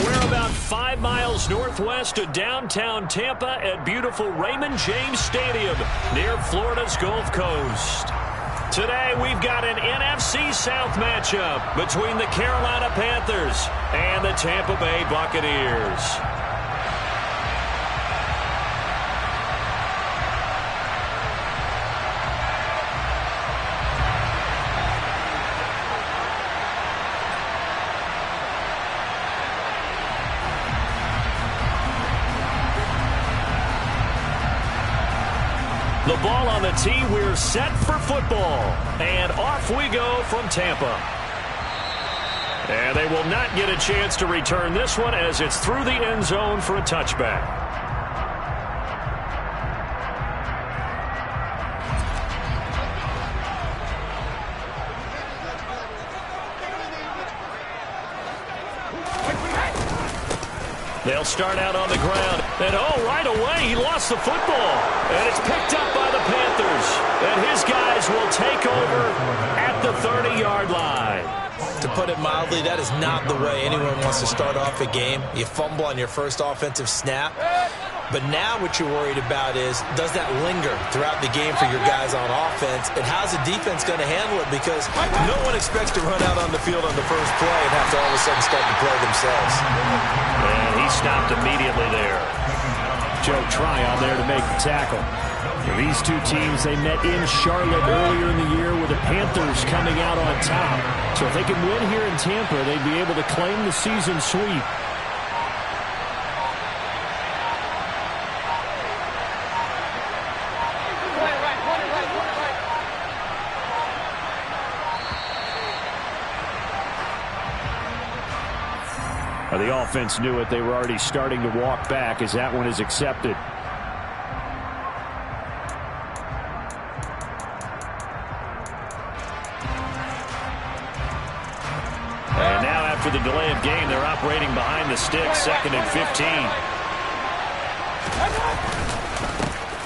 We're about 5 miles northwest of downtown Tampa at beautiful Raymond James Stadium near Florida's Gulf Coast. Today, we've got an NFC South matchup between the Carolina Panthers and the Tampa Bay Buccaneers. The ball on the tee, we're set for football. And off we go from Tampa. And they will not get a chance to return this one as it's through the end zone for a touchback. They'll start out on the ground. And, right away, he lost the football. And it's picked up by the Panthers. And his guys will take over at the 30-yard line. To put it mildly, that is not the way anyone wants to start off a game. You fumble on your first offensive snap. But now what you're worried about is, does that linger throughout the game for your guys on offense? And how's the defense going to handle it? Because no one expects to run out on the field on the first play and have to all of a sudden start to play themselves. And he stopped immediately there. Joe Tryon there to make the tackle. These two teams, they met in Charlotte earlier in the year with the Panthers coming out on top. So if they can win here in Tampa, they'd be able to claim the season sweep. The offense knew it. They were already starting to walk back as that one is accepted. And now after the delay of game, they're operating behind the sticks, 2nd and 15.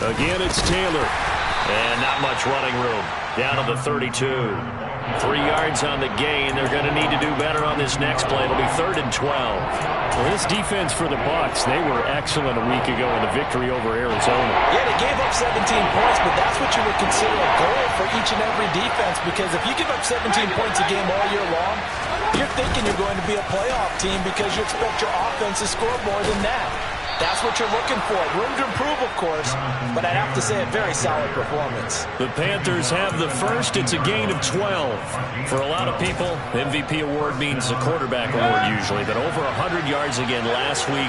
Again, it's Taylor. And not much running room. Down to the 32. 3 yards on the gain. They're going to need to do better on this next play. It'll be 3rd and 12. Well, this defense for the Bucs, they were excellent a week ago in the victory over Arizona. Yeah, they gave up 17 points, but that's what you would consider a goal for each and every defense, because if you give up 17 points a game all year long, you're thinking you're going to be a playoff team because you expect your offense to score more than that. That's what you're looking for. Room to improve, of course, but I'd have to say a very solid performance. The Panthers have the first. It's a gain of 12. For a lot of people, MVP award means a quarterback award usually, but over 100 yards again last week.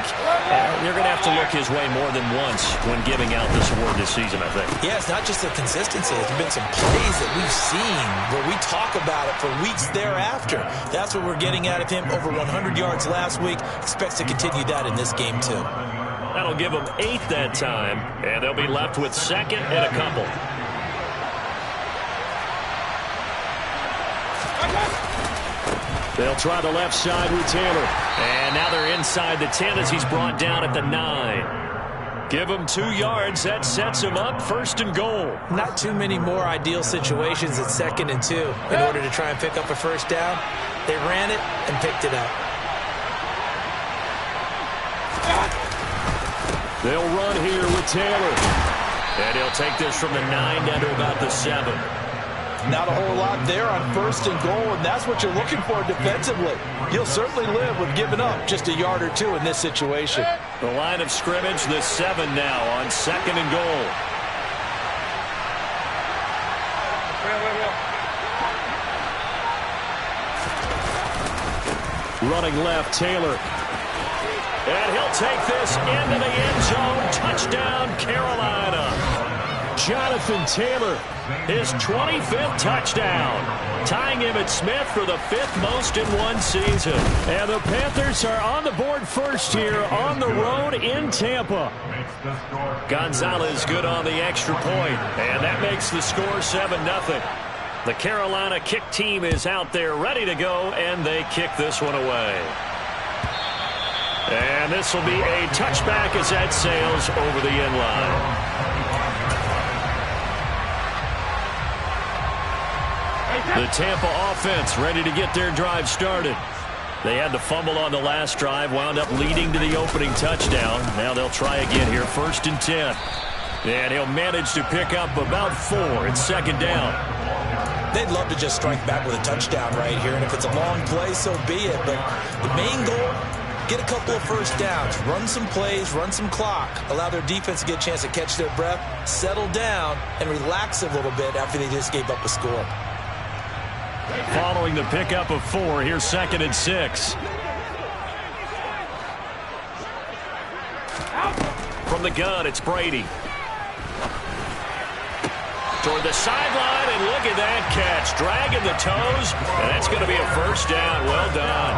They're going to have to look his way more than once when giving out this award this season, I think. Yeah, it's not just the consistency. There's been some plays that we've seen where we talk about it for weeks thereafter. That's what we're getting out of him. Over 100 yards last week. Expects to continue that in this game, too. That'll give them 8 that time, and they'll be left with 2nd and a couple. They'll try the left side with Taylor. And now they're inside the 10 as he's brought down at the 9. Give him 2 yards. That sets him up 1st and goal. Not too many more ideal situations at 2nd and 2 in order to try and pick up a first down. They ran it and picked it up. They'll run here with Taylor. And he'll take this from the 9 down to about the 7. Not a whole lot there on 1st and goal, and that's what you're looking for defensively. You'll certainly live with giving up just a yard or 2 in this situation. The line of scrimmage, the 7 now on 2nd and goal. Running left, Taylor. And he'll take this into the end zone. Touchdown, Carolina. Jonathan Taylor, his 25th touchdown, tying him at Smith for the 5th most in one season. And the Panthers are on the board first here on the road in Tampa. Gonzalez good on the extra point, and that makes the score 7-0. The Carolina kick team is out there ready to go, and they kick this one away. And this will be a touchback as that sails over the end line. The Tampa offense ready to get their drive started. They had the fumble on the last drive, wound up leading to the opening touchdown. Now they'll try again here, 1st and 10. And he'll manage to pick up about 4. It's 2nd down. They'd love to just strike back with a touchdown right here, and if it's a long play, so be it. But the main goal, get a couple of first downs, run some plays, run some clock, allow their defense to get a chance to catch their breath, settle down, and relax a little bit after they just gave up a score. Following the pickup of 4, here's 2nd and 6. From the gun, it's Brady. Toward the sideline, and look at that catch. Dragging the toes, and that's going to be a 1st down. Well done.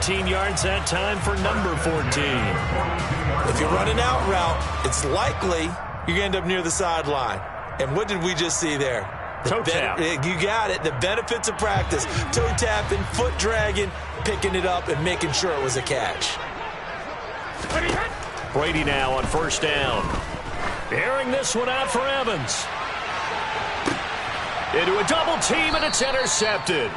14 yards that time for number 14. If you run an out route, it's likely you're going to end up near the sideline. And what did we just see there? Toe tap. You got it. The benefits of practice. Toe tapping, foot dragging, picking it up, and making sure it was a catch. Brady now on 1st down. Airing this one out for Evans. Into a double team, and it's intercepted.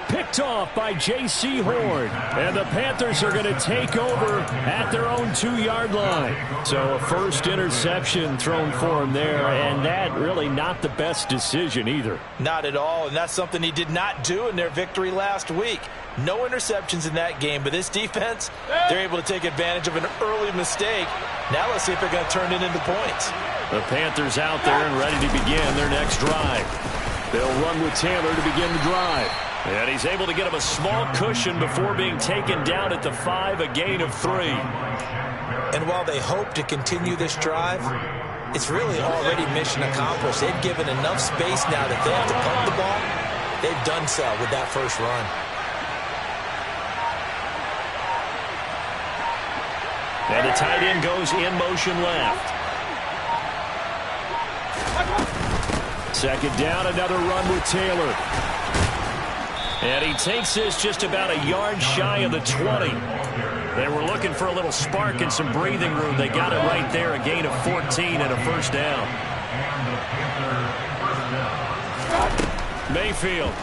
Picked off by J.C. Horn. And the Panthers are going to take over at their own 2-yard line. So a first interception thrown for him there, and that really not the best decision either. Not at all, and that's something he did not do in their victory last week. No interceptions in that game, but this defense, they're able to take advantage of an early mistake. Now let's see if they're going to turn it into points. The Panthers out there and ready to begin their next drive. They'll run with Taylor to begin the drive. And he's able to get him a small cushion before being taken down at the 5, a gain of 3. And while they hope to continue this drive, it's really already mission accomplished. They've given enough space now that they have to punt the ball. They've done so with that first run. And the tight end goes in motion left. 2nd down, another run with Taylor. And he takes this just about a yard shy of the 20. They were looking for a little spark and some breathing room. They got it right there, a gain of 14 and a 1st down. Mayfield.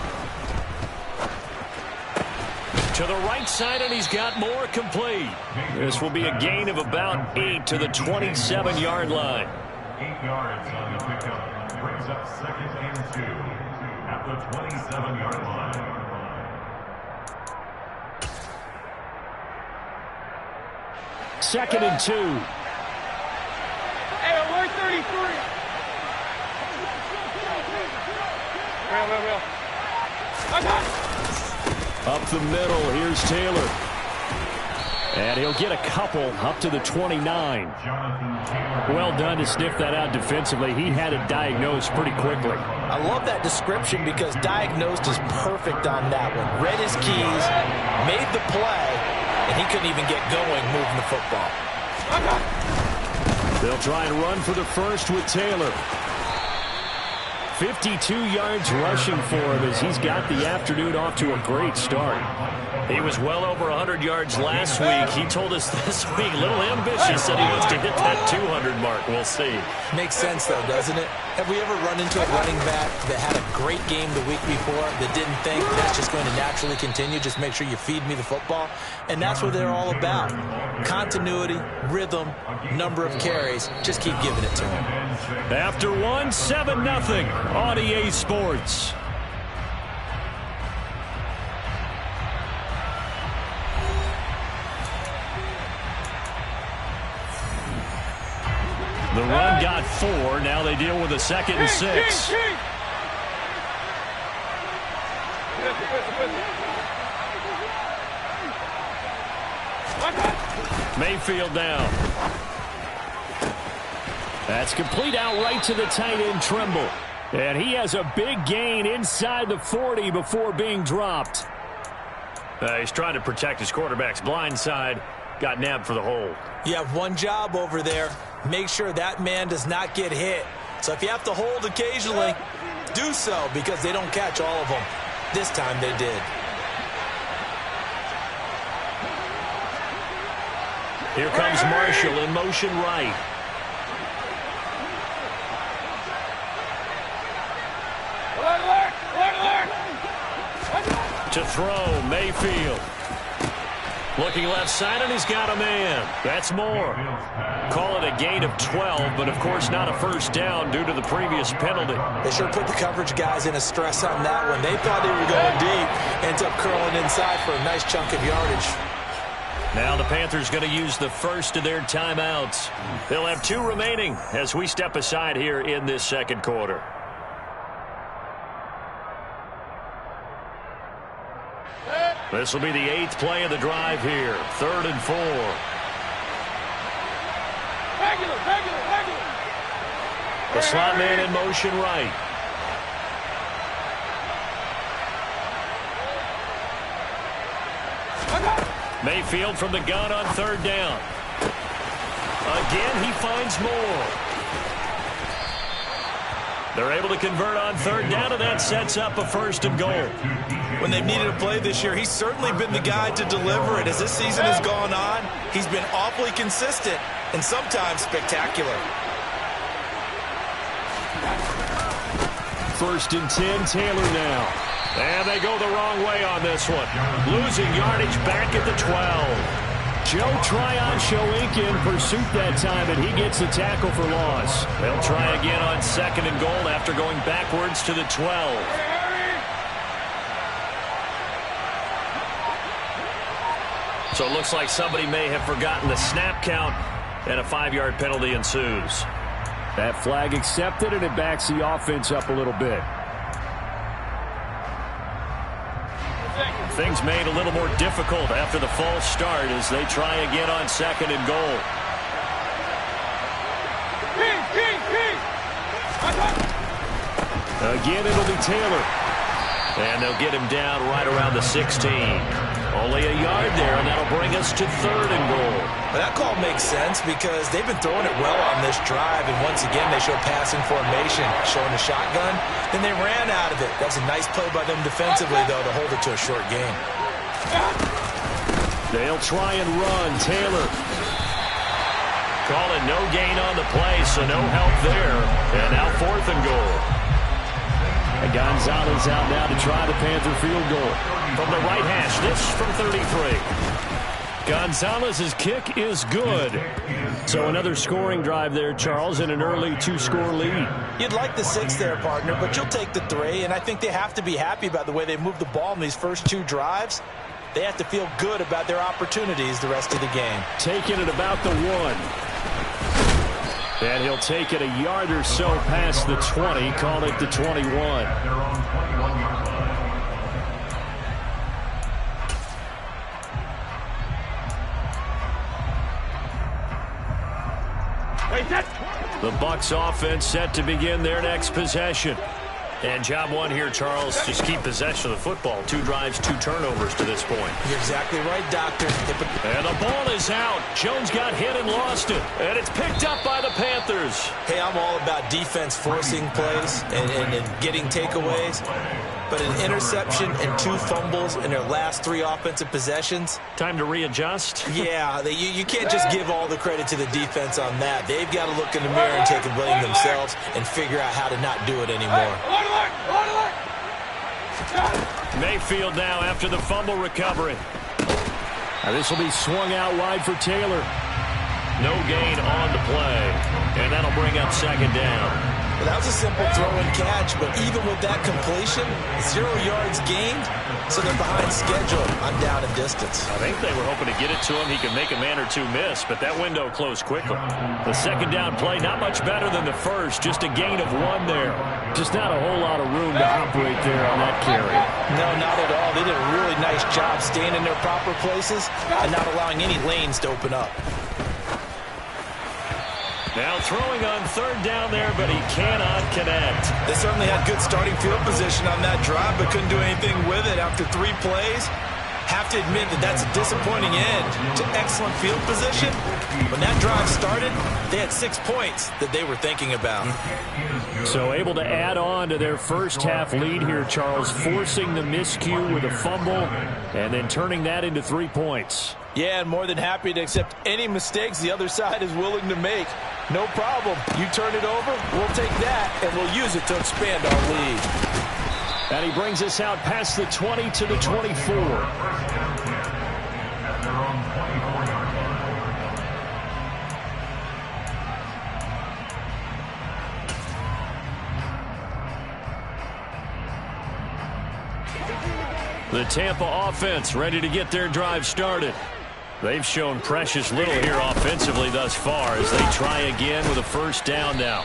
To the right side, and he's got more complete. This will be a gain of about 8 to the 27-yard line. 8 yards on the pickup. Brings up 2nd and 2 at the 27-yard line. 2nd and 2. Hey, we're 33. Real. Up the middle, here's Taylor. And he'll get a couple up to the 29. Well done to sniff that out defensively. He had it diagnosed pretty quickly. I love that description because diagnosed is perfect on that one. Read his keys, made the play, and he couldn't even get going moving the football. They'll try and run for the first with Taylor. 52 yards rushing for him as he's got the afternoon off to a great start. He was well over 100 yards last week. He told us this week, a little ambitious, said he wants to hit that 200 mark. We'll see. Makes sense, though, doesn't it? Have we ever run into a running back that had a great game the week before that didn't think that's just going to naturally continue? Just make sure you feed me the football. And that's what they're all about. Continuity, rhythm, number of carries. Just keep giving it to him. After one, 7-0 on EA Sports. The run got 4. Now they deal with a 2nd and 6. Mayfield down. That's complete out right to the tight end, Trimble. And he has a big gain inside the 40 before being dropped. He's trying to protect his quarterback's blind side. Got nabbed for the hold. You have one job over there. Make sure that man does not get hit. So if you have to hold occasionally, do so because they don't catch all of them. This time they did. Here comes Marshall in motion right. To throw, Mayfield. Looking left side, and he's got a man. That's more. Call it a gain of 12, but of course not a first down due to the previous penalty. They sure put the coverage guys in a stress on that one. They thought they were going deep. Ends up curling inside for a nice chunk of yardage. Now the Panthers going to use the first of their timeouts. They'll have 2 remaining as we step aside here in this second quarter. This will be the 8th play of the drive here. 3rd and 4. The slot man in motion right. Mayfield from the gun on 3rd down. Again, he finds more. They're able to convert on 3rd down, and that sets up a 1st and goal. When they've needed a play this year, he's certainly been the guy to deliver it. As this season has gone on, he's been awfully consistent and sometimes spectacular. 1st and 10, Taylor now. And they go the wrong way on this one. Losing yardage back at the 12. Joe Tryon-Shoink in pursuit that time, and he gets the tackle for loss. They'll try again on 2nd and goal after going backwards to the 12. So it looks like somebody may have forgotten the snap count, and a 5-yard penalty ensues. That flag accepted, and it backs the offense up a little bit. Things made a little more difficult after the false start as they try again on 2nd and goal. Again, it'll be Taylor. And they'll get him down right around the 16. Only a yard there, and that'll bring us to 3rd and goal. But that call makes sense because they've been throwing it well on this drive, and once again they show passing formation, showing the shotgun. Then they ran out of it. That's a nice play by them defensively, though, to hold it to a short gain. They'll try and run. Taylor. Call it no gain on the play, so no help there. And now 4th and goal. And Gonzalez out now to try the Panther field goal. From the right hash, this from 33. Gonzalez's kick is good. So another scoring drive there, Charles, and an early 2-score lead. You'd like the 6 there, partner, but you'll take the 3, and I think they have to be happy about the way they moved the ball in these first 2 drives. They have to feel good about their opportunities the rest of the game. Taking it about the 1. And he'll take it a yard or so past the 20, call it the 21. The Bucs offense set to begin their next possession. And job 1 here, Charles, just keep possession of the football. 2 drives, 2 turnovers to this point. You're exactly right, Doctor. And the ball is out. Jones got hit and lost it. And it's picked up by the Panthers. Hey, I'm all about defense forcing plays and getting takeaways. But an interception and 2 fumbles in their last 3 offensive possessions. Time to readjust? Yeah, you can't just give all the credit to the defense on that. They've got to look in the mirror and take a blame themselves and figure out how to not do it anymore. Mayfield now after the fumble recovery. Now this will be swung out wide for Taylor. No gain on the play. And that'll bring up 2nd down. Well, that was a simple throw and catch, but even with that completion, 0 yards gained, so they're behind schedule on down and distance. I think they were hoping to get it to him. He could make a man or 2 miss, but that window closed quickly. The 2nd down play, not much better than the first, just a gain of 1 there. Just not a whole lot of room to operate there on that carry. No, not at all. They did a really nice job staying in their proper places and not allowing any lanes to open up. Now throwing on 3rd down there, but he cannot connect. They certainly had good starting field position on that drive, but couldn't do anything with it after 3 plays. Have to admit that that's a disappointing end to excellent field position. When that drive started, they had 6 points that they were thinking about. So able to add on to their first half lead here, Charles, forcing the miscue with a fumble and then turning that into 3 points. Yeah, and more than happy to accept any mistakes the other side is willing to make. No problem. You turn it over, we'll take that, and we'll use it to expand our lead. And he brings us out past the 20 to the 24. At their own 24-yard line. The Tampa offense ready to get their drive started. They've shown precious little here offensively thus far as they try again with a first down now.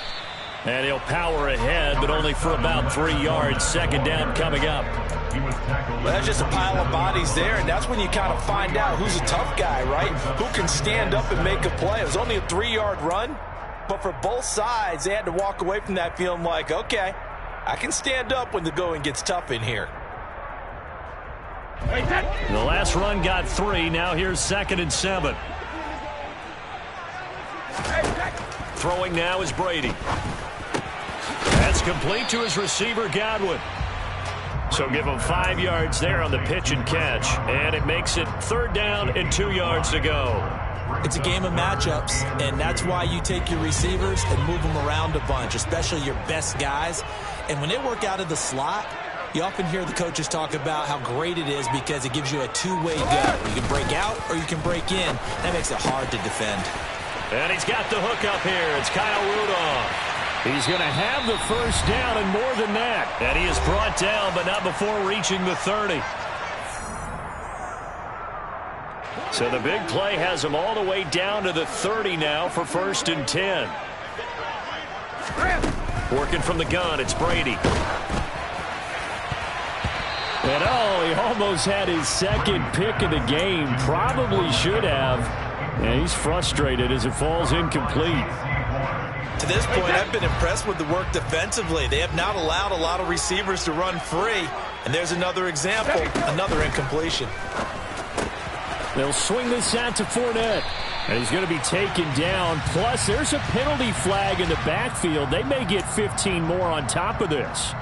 And he'll power ahead, but only for about 3 yards. Second down coming up. Well, that's just a pile of bodies there, and that's when you kind of find out who's a tough guy, right? Who can stand up and make a play. It was only a 3-yard run, but for both sides, they had to walk away from that feeling like, okay, I can stand up when the going gets tough in here. The last run got 3. Now here's 2nd and 7. Throwing now is Brady. That's complete to his receiver, Godwin. So give him 5 yards there on the pitch and catch. And it makes it 3rd down and 2 yards to go. It's a game of matchups, and that's why you take your receivers and move them around a bunch, especially your best guys. And when they work out of the slot, you often hear the coaches talk about how great it is because it gives you a two-way go. You can break out or you can break in. That makes it hard to defend. And he's got the hook up here. It's Kyle Rudolph. He's going to have the first down and more than that. And he is brought down, but not before reaching the 30. So the big play has him all the way down to the 30 now for 1st and 10. Working from the gun, it's Brady. And he almost had his 2nd pick of the game. Probably should have. And he's frustrated as it falls incomplete. To this point, I've been impressed with the work defensively. They have not allowed a lot of receivers to run free. And there's another example, another incompletion. They'll swing this out to Fournette. And he's going to be taken down. Plus, there's a penalty flag in the backfield. They may get 15 more on top of this.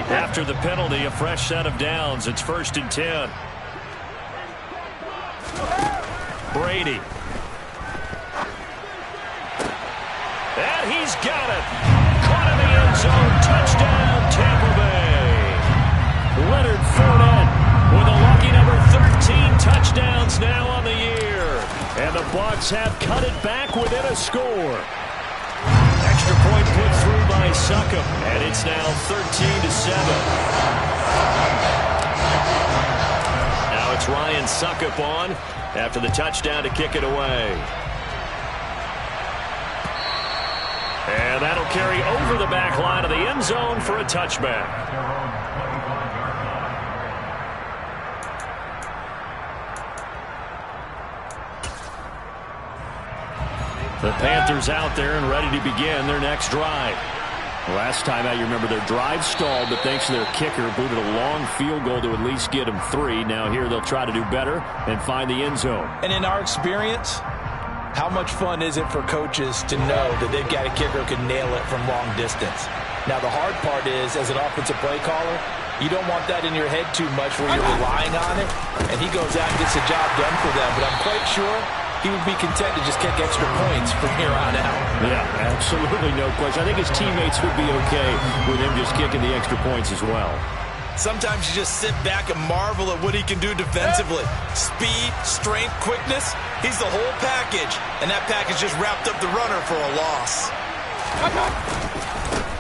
After the penalty, a fresh set of downs. It's 1st and 10. Brady. And he's got it. Caught in the end zone. Touchdown, Tampa Bay. Leonard Fournette with a lucky number 13 touchdowns now on the year. And the Bucs have cut it back within a score. Extra point put through by Succop, and it's now 13-7. Now it's Ryan Succop on after the touchdown to kick it away. And that'll carry over the back line of the end zone for a touchback. The Panthers out there and ready to begin their next drive. Last time out, you remember their drive stalled, but thanks to their kicker, booted a long field goal to at least get them 3. Now here they'll try to do better and find the end zone. And in our experience, how much fun is it for coaches to know that they've got a kicker who can nail it from long distance? Now the hard part is, as an offensive play caller, you don't want that in your head too much where you're relying on it, and he goes out and gets the job done for them. But I'm quite sure he would be content to just kick extra points from here on out. Yeah, absolutely no question. I think his teammates would be okay with him just kicking the extra points as well. Sometimes you just sit back and marvel at what he can do defensively. Speed, strength, quickness, he's the whole package. And that package just wrapped up the runner for a loss.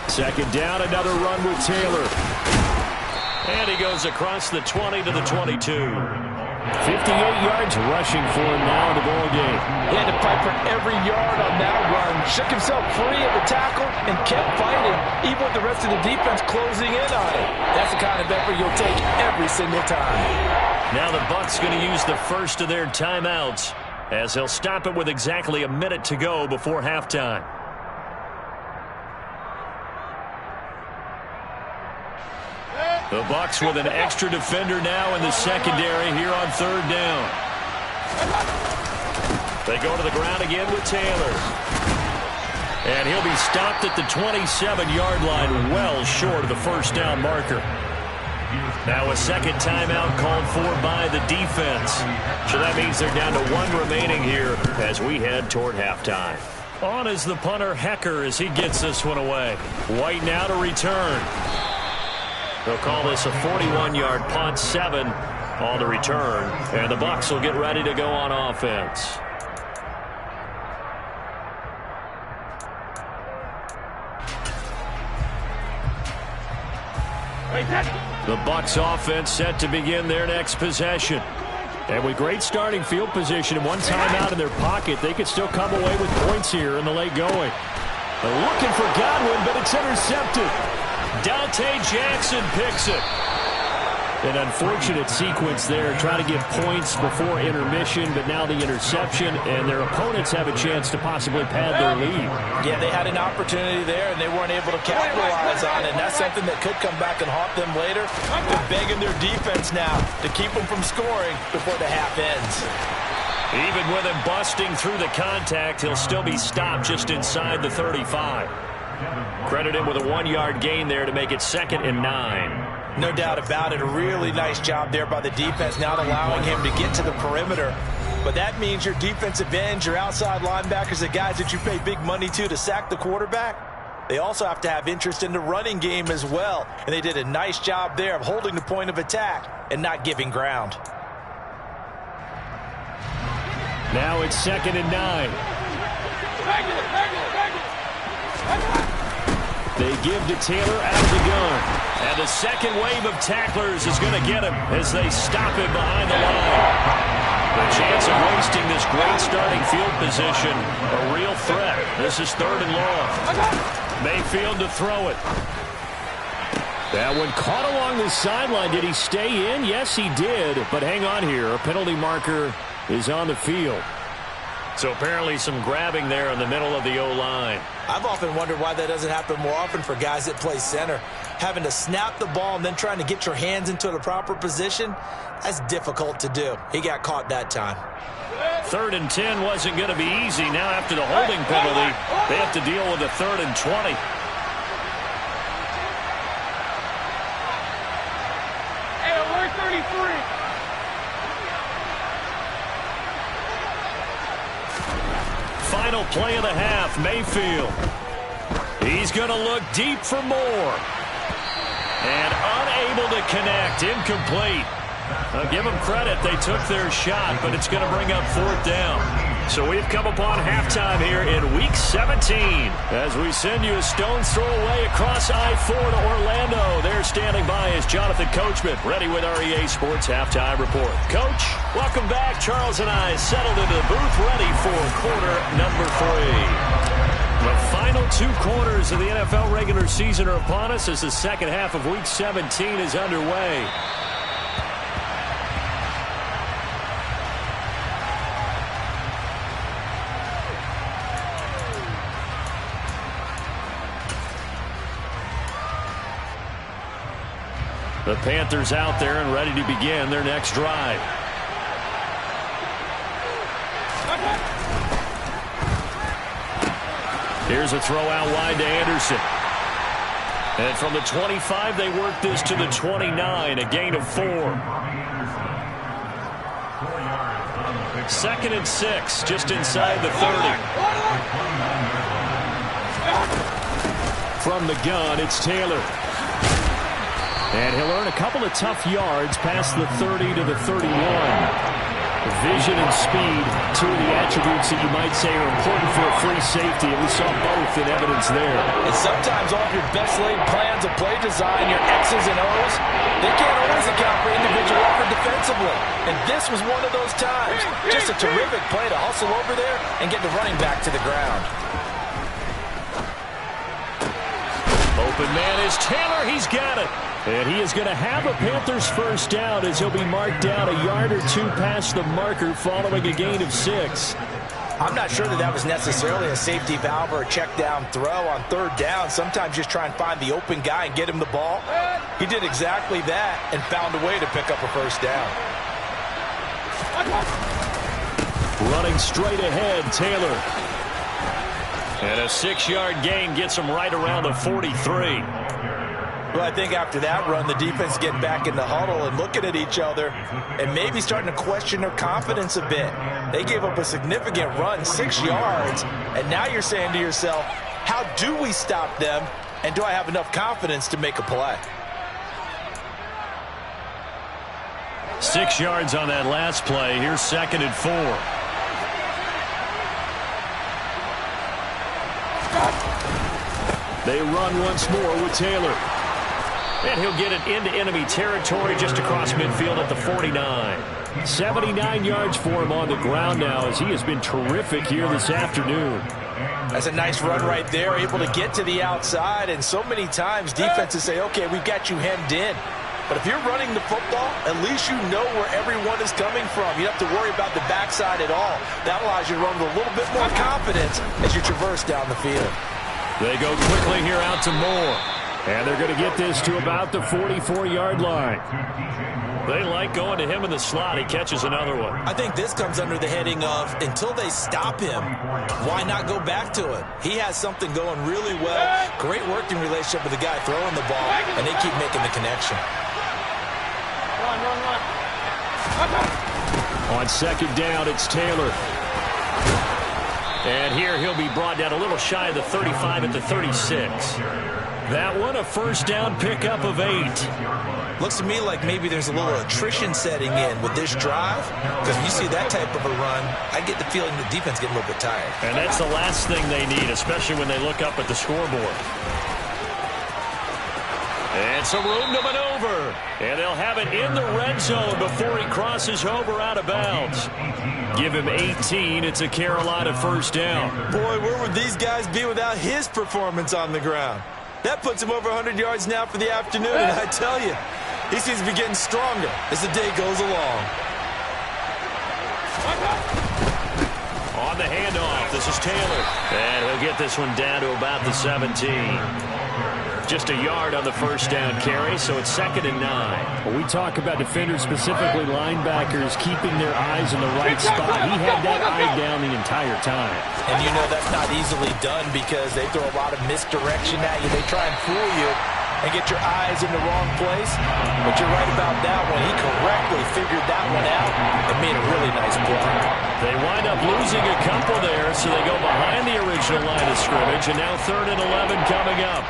Second down, another run with Taylor. And he goes across the 20 to the 22. 58 yards rushing for him now in the ball game. He had to fight for every yard on that run. Shook himself free of the tackle and kept fighting, even with the rest of the defense closing in on it. That's the kind of effort you'll take every single time. Now the Bucs going to use the first of their timeouts as they'll stop it with exactly a minute to go before halftime. The Bucs with an extra defender now in the secondary here on 3rd down. They go to the ground again with Taylor. And he'll be stopped at the 27-yard line, well short of the first down marker. Now a second timeout called for by the defense. So that means they're down to 1 remaining here as we head toward halftime. On is the punter Hecker as he gets this one away. White now to return. They'll call this a 41-yard punt, 7 on the return. And the Bucs will get ready to go on offense. The Bucs offense set to begin their next possession. And with great starting field position and one timeout in their pocket, they could still come away with points here in the late going. They're looking for Godwin, but it's intercepted. Dante Jackson picks it. An unfortunate sequence there, trying to get points before intermission, but now the interception, and their opponents have a chance to possibly pad their lead. Yeah, they had an opportunity there, and they weren't able to capitalize on it, and that's something that could come back and haunt them later. They're begging their defense now to keep them from scoring before the half ends. Even with him busting through the contact, he'll still be stopped just inside the 35. Credit him with a 1-yard gain there to make it 2nd and 9. No doubt about it. A really nice job there by the defense, not allowing him to get to the perimeter. But that means your defensive ends, your outside linebackers, the guys that you pay big money to sack the quarterback, they also have to have interest in the running game as well. And they did a nice job there of holding the point of attack and not giving ground. Now it's 2nd and 9. They give to Taylor out of the gun. And the second wave of tacklers is going to get him as they stop him behind the line. The chance of wasting this great starting field position, a real threat. This is 3rd and long. Mayfield to throw it. That one caught along the sideline. Did he stay in? Yes, he did. But hang on here. A penalty marker is on the field. So apparently some grabbing there in the middle of the O-line. I've often wondered why that doesn't happen more often for guys that play center. Having to snap the ball and then trying to get your hands into the proper position, that's difficult to do. He got caught that time. 3rd and 10 wasn't going to be easy. Now after the holding penalty, they have to deal with a 3rd and 20. Hey, alert 33. Final play of the half, Mayfield. He's going to look deep for more. And unable to connect, incomplete. I'll give them credit, they took their shot, but it's going to bring up 4th down. So we've come upon halftime here in Week 17 as we send you a stone's throw away across I-4 to Orlando. There standing by is Jonathan Coachman, ready with our EA Sports Halftime Report. Coach, welcome back. Charles and I settled into the booth, ready for quarter number 3. The final 2 quarters of the NFL regular season are upon us as the second half of Week 17 is underway. The Panthers out there and ready to begin their next drive. Here's a throw out wide to Anderson. And from the 25, they work this to the 29, a gain of 4. 2nd and 6, just inside the 30. From the gun, it's Taylor. And he'll earn a couple of tough yards past the 30 to the 31. Vision and speed, 2 of the attributes that you might say are important for a free safety, and we saw both in evidence there. And sometimes all of your best laid plans of play design, your X's and O's, they can't always account for individual effort defensively. And this was one of those times. Just a terrific play to hustle over there and get the running back to the ground. Open man is Taylor. He's got it. And he is going to have a Panthers first down as he'll be marked down a yard or 2 past the marker following a gain of 6. I'm not sure that was necessarily a safety valve or a check down throw on 3rd down. Sometimes just try and find the open guy and get him the ball. He did exactly that and found a way to pick up a first down. Running straight ahead, Taylor. And a 6-yard gain gets him right around the 43. Well, I think after that run, the defense getting back in the huddle and looking at each other and maybe starting to question their confidence a bit. They gave up a significant run, 6 yards, and now you're saying to yourself, how do we stop them, and do I have enough confidence to make a play? 6 yards on that last play. Here's 2nd and 4. They run once more with Taylor. And he'll get it into enemy territory just across midfield at the 49. 79 yards for him on the ground now as he has been terrific here this afternoon. That's a nice run right there, able to get to the outside. And so many times defenses say, okay, we've got you hemmed in. But if you're running the football, at least you know where everyone is coming from. You don't have to worry about the backside at all. That allows you to run with a little bit more confidence as you traverse down the field. They go quickly here out to Moore. And they're going to get this to about the 44-yard line. They like going to him in the slot. He catches another one. I think this comes under the heading of until they stop him, why not go back to it? He has something going really well. Great working relationship with the guy throwing the ball, and they keep making the connection. On 2nd down, it's Taylor. And here he'll be brought down a little shy of the 35 at the 36. That one, a 1st down pickup of 8. Looks to me like maybe there's a little attrition setting in with this drive, because when you see that type of a run, I get the feeling the defense getting a little bit tired. And that's the last thing they need, especially when they look up at the scoreboard. And some room to maneuver. And they'll have it in the red zone before he crosses over out of bounds. Give him 18. It's a Carolina 1st down. Boy, where would these guys be without his performance on the ground? That puts him over 100 yards now for the afternoon, and I tell you, he seems to be getting stronger as the day goes along. On the handoff, this is Taylor. And he'll get this one down to about the 17. Just a yard on the 1st down carry, so it's 2nd and 9. When we talk about defenders, specifically linebackers, keeping their eyes in the right spot, he had that eye down the entire time. And you know that's not easily done because they throw a lot of misdirection at you. They try and fool you and get your eyes in the wrong place. But you're right about that one. He correctly figured that one out and made a really nice play. They wind up losing a couple there, so they go behind the original line of scrimmage, and now 3rd and 11 coming up.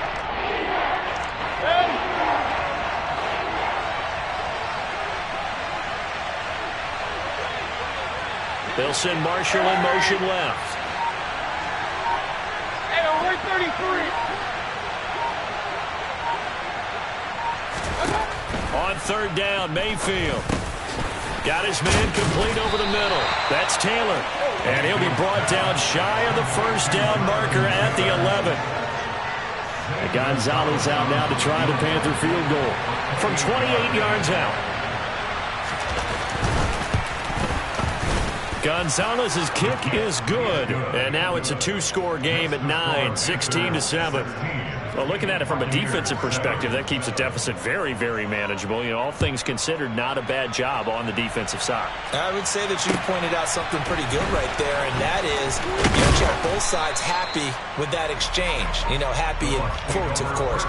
They'll send Marshall in motion left. Hey, we're 33. On 3rd down, Mayfield. Got his man complete over the middle. That's Taylor. And he'll be brought down shy of the 1st down marker at the 11. And Gonzalez out now to try the Panther field goal from 28 yards out. Gonzalez's kick is good. And now it's a 2-score game at 9, 16-7. Well, looking at it from a defensive perspective, that keeps the deficit very, very manageable. You know, all things considered, not a bad job on the defensive side. I would say that you pointed out something pretty good right there, and that is you have both sides happy with that exchange. You know, happy in quotes, of course.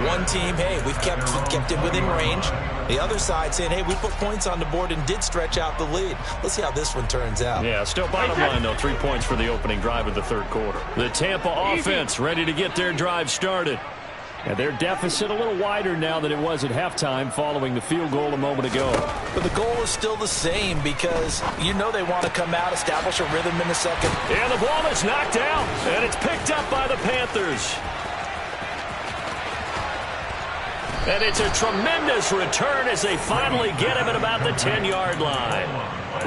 One team, hey, we've kept it within range. The other side saying, hey, we put points on the board and did stretch out the lead. Let's see how this one turns out. Yeah, still bottom line, though. 3 points for the opening drive of the 3rd quarter. The Tampa offense ready to get their drive started. And their deficit a little wider now than it was at halftime following the field goal a moment ago. But the goal is still the same because you know they want to come out, establish a rhythm in the second. And the ball is knocked out, and it's picked up by the Panthers. And it's a tremendous return as they finally get him at about the 10-yard line.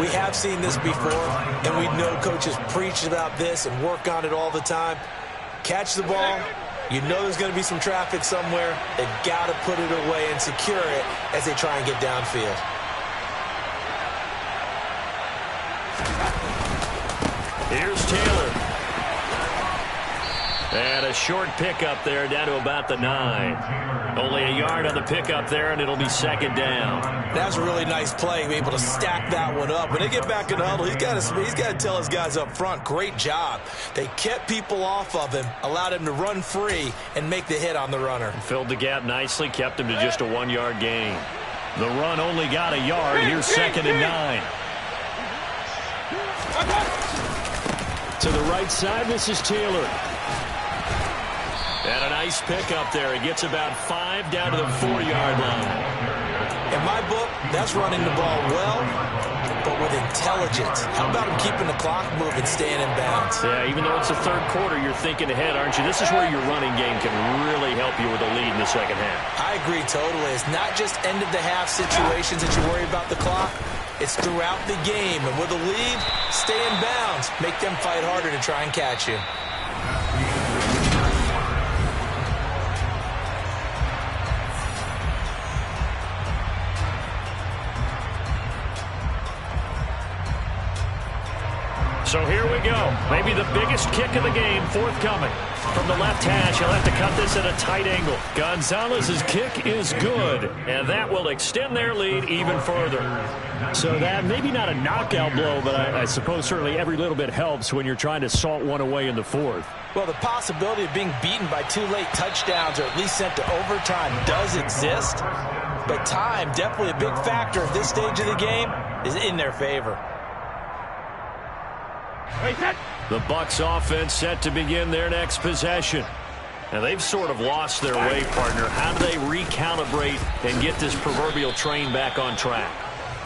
We have seen this before, and we know coaches preach about this and work on it all the time. Catch the ball. You know there's going to be some traffic somewhere. They've got to put it away and secure it as they try and get downfield. Here's Taylor. And a short pickup there down to about the 9. Only a yard on the pickup there, and it'll be second down. That's a really nice play, be able to stack that one up. When they get back in the huddle, he's got to tell his guys up front, great job. They kept people off of him, allowed him to run free, and make the hit on the runner. Filled the gap nicely, kept him to just a 1-yard gain. The run only got a yard. Here's second and 9. To the right side, this is Taylor. And a nice pickup there. He gets about 5 down to the 4-yard line. In my book, that's running the ball well, but with intelligence. How about him keeping the clock moving, staying in bounds? Yeah, even though it's the third quarter, you're thinking ahead, aren't you? This is where your running game can really help you with a lead in the second half. I agree totally. It's not just end-of-the-half situations that you worry about the clock. It's throughout the game. And with a lead, stay in bounds. Make them fight harder to try and catch you. So here we go. Maybe the biggest kick of the game forthcoming. From the left hash, he'll have to cut this at a tight angle. Gonzalez's kick is good. And that will extend their lead even further. So that maybe not a knockout blow, but I suppose certainly every little bit helps when you're trying to salt one away in the fourth. Well, the possibility of being beaten by 2 late touchdowns or at least sent to overtime does exist. But time, definitely a big factor at this stage of the game, is in their favor. The Bucs offense set to begin their next possession. Now, they've sort of lost their way, partner. How do they recalibrate and get this proverbial train back on track?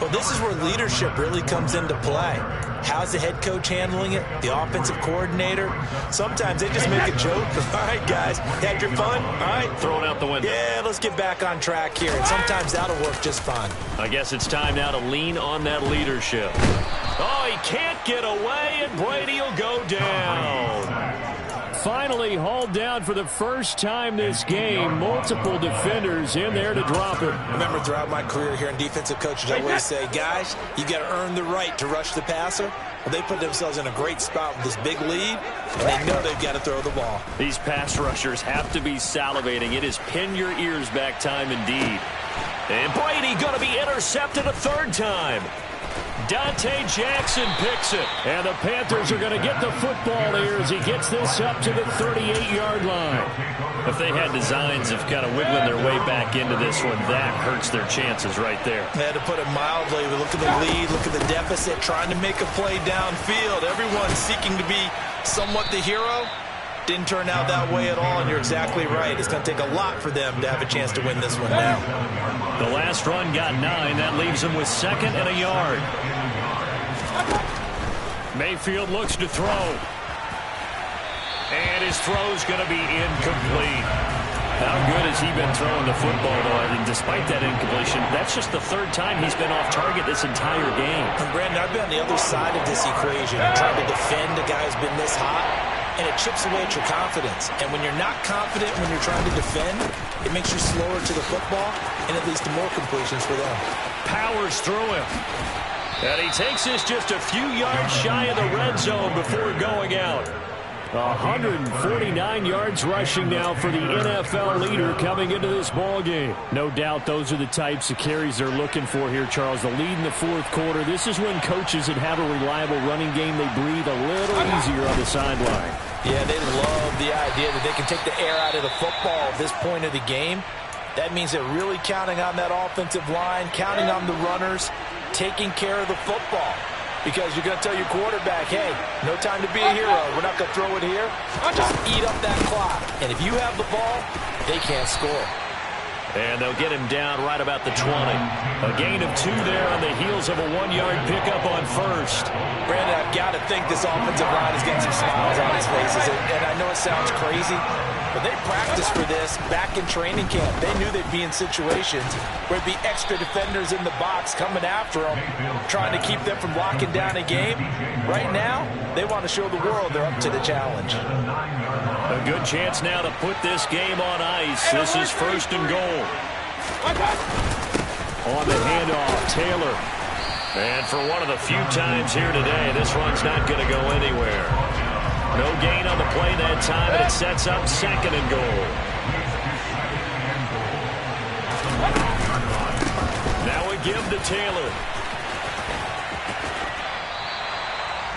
Well, this is where leadership really comes into play. How's the head coach handling it? The offensive coordinator? Sometimes they just make a joke. All right, guys, had your fun? All right. Throw it out the window. Yeah, let's get back on track here. And sometimes that'll work just fine. I guess it's time now to lean on that leadership. Oh, he can't get away, and Brady will go down. Finally hauled down for the first time this game. Multiple defenders in there to drop him. Remember, throughout my career here in defensive coaches, I always say, guys, you got to earn the right to rush the passer. Well, they put themselves in a great spot with this big lead, and they know they've got to throw the ball. These pass rushers have to be salivating. It is pin your ears back time indeed. And Brady going to be intercepted a third time. Dante Jackson picks it. And the Panthers are going to get the football here as he gets this up to the 38-yard line. If they had designs of kind of wiggling their way back into this one, that hurts their chances right there. They had to put it mildly. Look at the lead, look at the deficit, trying to make a play downfield. Everyone seeking to be somewhat the hero. Didn't turn out that way at all, and you're exactly right. It's going to take a lot for them to have a chance to win this one now. The last run got 9. That leaves them with second and a yard. Mayfield looks to throw. And his throw's going to be incomplete. How good has he been throwing the football, though? And despite that incompletion, that's just the third time he's been off target this entire game. And Brandon, I've been on the other side of this equation, trying to defend a guy who's been this hot. And it chips away at your confidence. And when you're not confident when you're trying to defend, it makes you slower to the football, and it leads to more completions for them. Powers through him. And he takes this just a few yards shy of the red zone before going out. 149 yards rushing now for the NFL leader coming into this ball game. No doubt those are the types of carries they're looking for here, Charles. The lead in the fourth quarter. This is when coaches that have a reliable running game, they breathe a little easier on the sideline. Yeah, they love the idea that they can take the air out of the football at this point of the game. That means they're really counting on that offensive line, counting on the runners, taking care of the football. Because you're going to tell your quarterback, hey, no time to be a hero. We're not going to throw it here. Just eat up that clock. And if you have the ball, they can't score. And they'll get him down right about the 20. A gain of 2 there on the heels of a 1-yard pickup on first. Brandon, I've got to think this offensive line is getting some smiles on his faces. And I know it sounds crazy, but they practiced for this back in training camp. They knew they'd be in situations where there'd be extra defenders in the box coming after them, trying to keep them from locking down a game. Right now, they want to show the world they're up to the challenge. A good chance now to put this game on ice. This is first and goal. On the handoff, Taylor. And for one of the few times here today, this run's not going to go anywhere. No gain on the play that time, and it sets up 2nd and goal. Now we give to Taylor.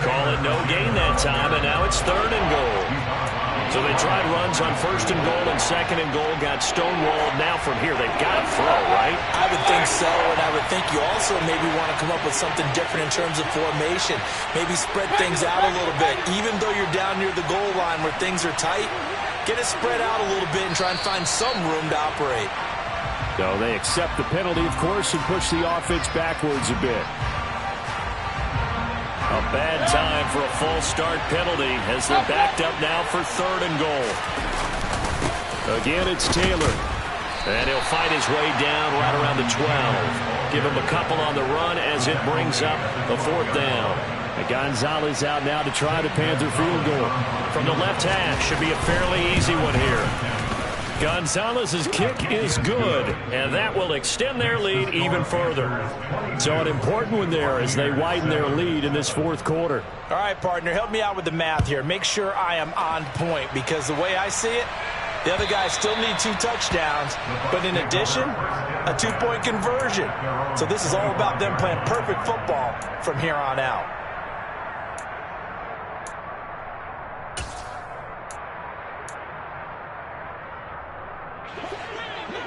Call it no gain that time, and now it's 3rd and goal. So they tried runs on 1st and goal and 2nd and goal, got stonewalled. Now from here, they've got to throw, right? I would think so, and I would think you also maybe want to come up with something different in terms of formation. Maybe spread things out a little bit. Even though you're down near the goal line where things are tight, get it spread out a little bit and try and find some room to operate. So they accept the penalty, of course, and push the offense backwards a bit. A bad time for a false start penalty as they're backed up now for 3rd and goal. Again, it's Taylor. And he'll fight his way down right around the 12. Give him a couple on the run as it brings up the 4th down. And Gonzalez out now to try the Panther field goal. From the left hash, should be a fairly easy one here. Gonzalez's kick is good, and that will extend their lead even further. So an important one there as they widen their lead in this 4th quarter. All right, partner, help me out with the math here. Make sure I am on point, because the way I see it, the other guys still need 2 touchdowns, but in addition, a 2-point conversion. So this is all about them playing perfect football from here on out.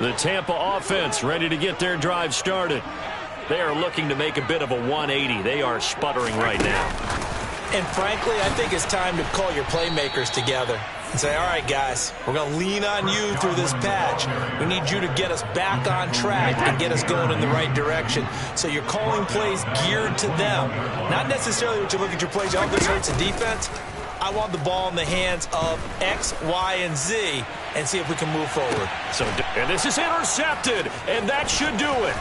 The Tampa offense ready to get their drive started. They are looking to make a bit of a 180. They are sputtering right now. And frankly, I think it's time to call your playmakers together and say, all right, guys, we're going to lean on you through this patch. We need you to get us back on track and get us going in the right direction. So you're calling plays geared to them. Not necessarily what you look at your plays, oh, this hurts the defense. I want the ball in the hands of X, Y, and Z and see if we can move forward. And this is intercepted, and that should do it.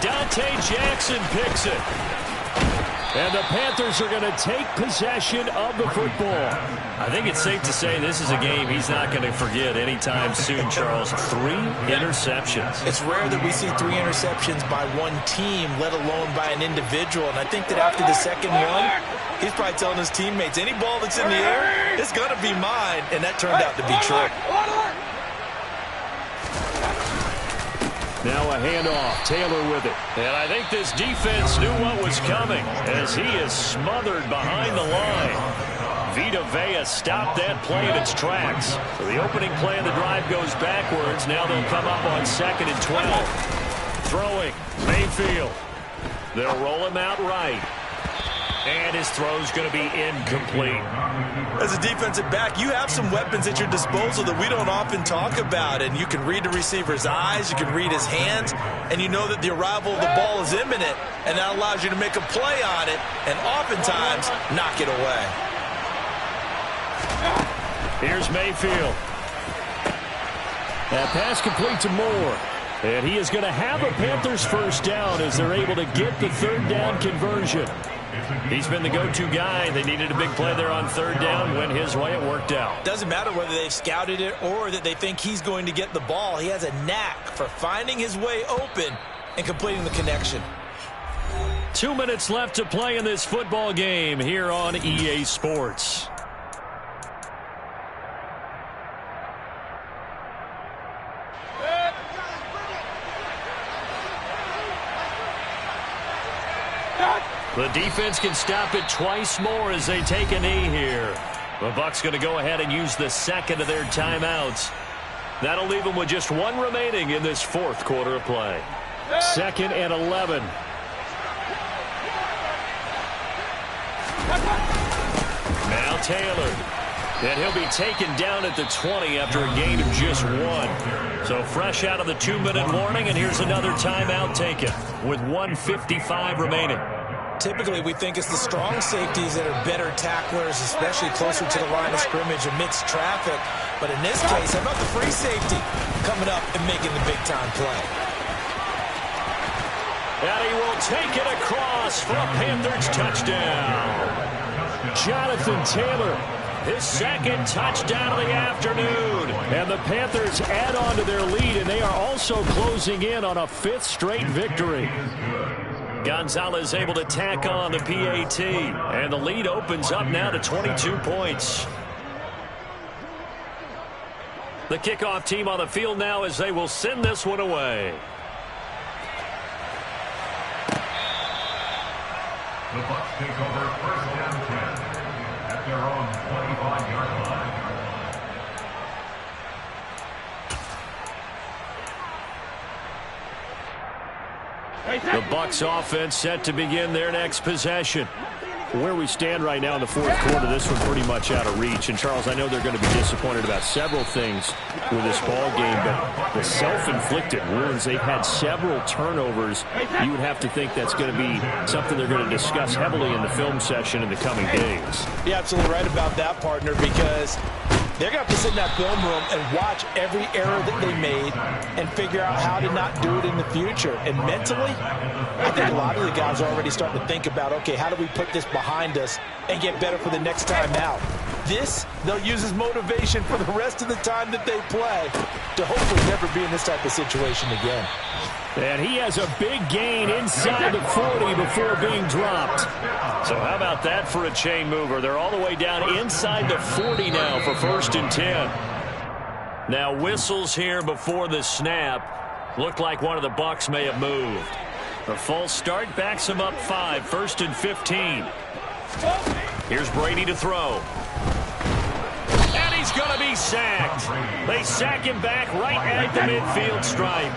Dante Jackson picks it. And the Panthers are going to take possession of the football. I think it's safe to say this is a game he's not going to forget anytime soon, Charles. 3 interceptions. It's rare that we see 3 interceptions by one team, let alone by an individual. And I think that after the second one, he's probably telling his teammates, any ball that's in the air, it's going to be mine. And that turned out to be true. Now a handoff. Taylor with it. And I think this defense knew what was coming as he is smothered behind the line. Vita Vea stopped that play in its tracks. So the opening play of the drive goes backwards. Now they'll come up on 2nd and 12. Throwing. Mayfield. They'll roll him out right. And his throw's going to be incomplete. As a defensive back, you have some weapons at your disposal that we don't often talk about. And you can read the receiver's eyes, you can read his hands, and you know that the arrival of the ball is imminent. And that allows you to make a play on it and oftentimes knock it away. Here's Mayfield. That pass complete to Moore. And he is going to have a Panthers first down as they're able to get the 3rd down conversion. He's been the go-to guy. They needed a big play there on 3rd down. Went his way. It worked out. Doesn't matter whether they've scouted it or that they think he's going to get the ball. He has a knack for finding his way open and completing the connection. 2 minutes left to play in this football game here on EA Sports. The defense can stop it twice more as they take a knee here. The Bucs going to go ahead and use the 2nd of their timeouts. That'll leave them with just 1 remaining in this 4th quarter of play. 2nd and 11. Now Taylor. And he'll be taken down at the 20 after a gain of just 1. So fresh out of the 2-minute warning, and here's another timeout taken with 1:55 remaining. Typically, we think it's the strong safeties that are better tacklers, especially closer to the line of scrimmage amidst traffic. But in this case, how about the free safety coming up and making the big-time play? And he will take it across for a Panthers touchdown. Jonathan Taylor, his 2nd touchdown of the afternoon. And the Panthers add on to their lead, and they are also closing in on a 5th straight victory. Gonzalez able to tack on the PAT. And the lead opens up now to 22 points. The kickoff team on the field now as they will send this one away. The Bucs take over first down 10 at their own 25-yard line. The Bucs offense set to begin their next possession. Where we stand right now in the fourth quarter, this one pretty much out of reach. And, Charles, I know they're going to be disappointed about several things with this ball game, but the self-inflicted wounds, they've had several turnovers. You would have to think that's going to be something they're going to discuss heavily in the film session in the coming days. You're absolutely right about that, partner, because they're going to have to sit in that film room and watch every error that they made and figure out how to not do it in the future. And mentally, I think a lot of the guys are already starting to think about, okay, how do we put this behind us and get better for the next time out? This, they'll use as motivation for the rest of the time that they play to hopefully never be in this type of situation again. And he has a big gain inside the 40 before being dropped. So how about that for a chain mover? They're all the way down inside the 40 now for 1st and 10. Now whistles here before the snap. Looked like one of the Bucs may have moved. The false start backs him up 5, 1st and 15. Here's Brady to throw. And he's going to be sacked. They sack him back right at the midfield stripe.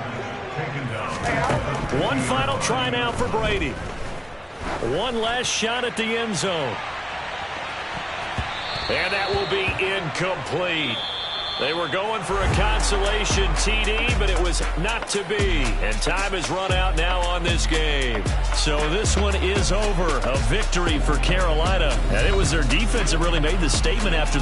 One final try now for Brady. One last shot at the end zone. And that will be incomplete. They were going for a consolation TD, but it was not to be. And time has run out now on this game. So this one is over. A victory for Carolina. And it was their defense that really made the statement after the